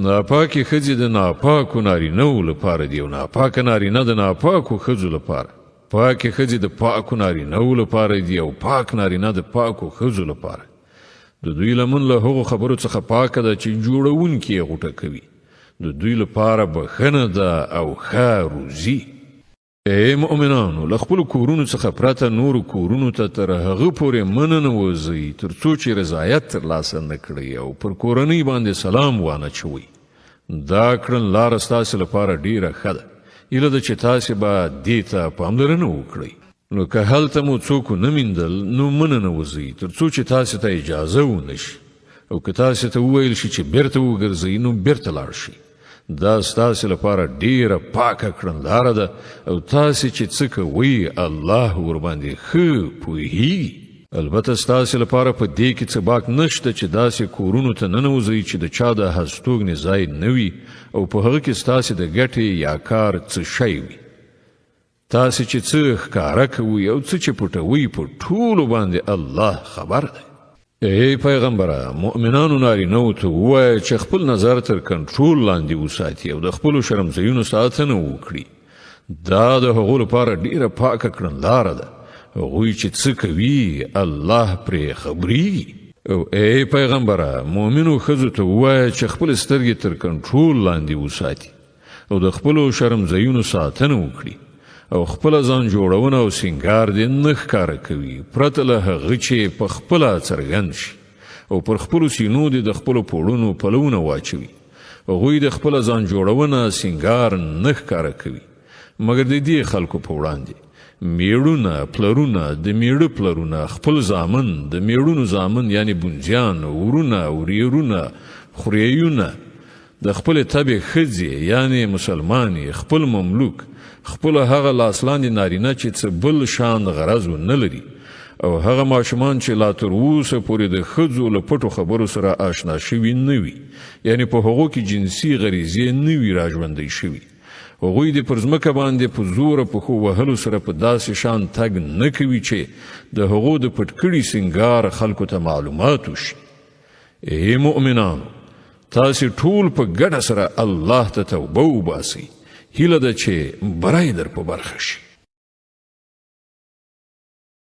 ناپاکې ښځې د ناپاکو نارینهو لپاره دي او ناپاکه نارینه د ناپاکو ښځو لپاره. پاکې ښځې د پاکو نارینهو لپاره دي او پاک نارینه د پاکو ښځو لپاره. د دوی لمن له هغو خبرو څخه پاکه ده چې جوړونکي یې غوټه کوي. د دوی لپاره بښنه ده او ښه روزي. ای مؤمنانو، له خپلو کورونو څخه پرته نورو کورونو ته تر هغه پورې مه ننوځئ تر څو چې رضایت ترلاسه نه کړئ او پر کورنۍ باندې سلام وانچوئ. دا کړنلاره ستاسې لپاره ډیره ښه ده. ایله ده چې تاسې به دې ته پاملرنه وکړئ. نو که هلته مو څوک ونه میندل نو مه ننوځئ تر څو چې تاسې ته اجازه ونه شي، او که تاسې ته وویل شي چې بیرته وګرځئ نو بیرته لاړ شئ. دا ستاسې لپاره ډیره پاکه کړنلاره ده او تاسې چې څه کوئ الله ورباندې ښه پوهیږي. البته ستاسې لپاره په دې کې څه باک نشته چې داسې کورونو ته ننوځئ چې د چا د هستوګنې ځای نه وي او په هغه کې ستاسې د ګټې یا کار څه شی وي. تاسې چې څه ښکاره کوئ او څه چې پټوئ په ټولو باندې الله خبر دی. ای پیغمبره، مؤمنانو نارینهو ته ووایه چې خپل نظر تر کنټرول لاندې وساتي او د خپلو شرمځایونو ساتنه وکړي. دا د هغو لپاره ډیره پاکه کړنلاره ده. هغوی چې څه کوي الله پرې خبریږي. او ای پیغمبره، مؤمنو ښځو ته ووایه چې خپل سترګې تر کنټرول لاندې وساتي او د خپلو شرمځایونو ساتنه وکړي او خپل ځان جوړونه او سینګار دې نه ښکاره کوي پرته له هغه چې په خپله څرګند شي، او پر خپلو سینو دې د خپلو پوړونو پلونه واچوي. هغوی د خپله ځان جوړونه سینګار نه ښکاره کوي مګر د دې خلکو په وړاندې میړونه، پلرونه، د میړه پلرونه، خپل زامن، د میړونو زامن یعنی بونځیان، ورونه، وریرونه، خورییونه، د خپل تبع ښځې یعنی مسلمانې، خپل مملوک، خپل هغه لاسلاندې نارینه چې څه بل شان غرض نه لري، او هغه ماشومان چې لا تر اوسه پورې د ښځو له پټو خبرو سره آشنا شوي نه وي، یعنی په هغو کې جنسي غریزې نه وي راژوندی شوي. هغوی د پر ځمکه باندې په زوره پښو وهلو سره په داسې شان تګ نه کوي چې د هغو د پټ کړي سینګار خلکو ته معلومات وشي. ای مؤمنانو، تاسې ټول په ګډه سره الله ته توبه وباسئ. هیله ده چې بری در په برخه شي.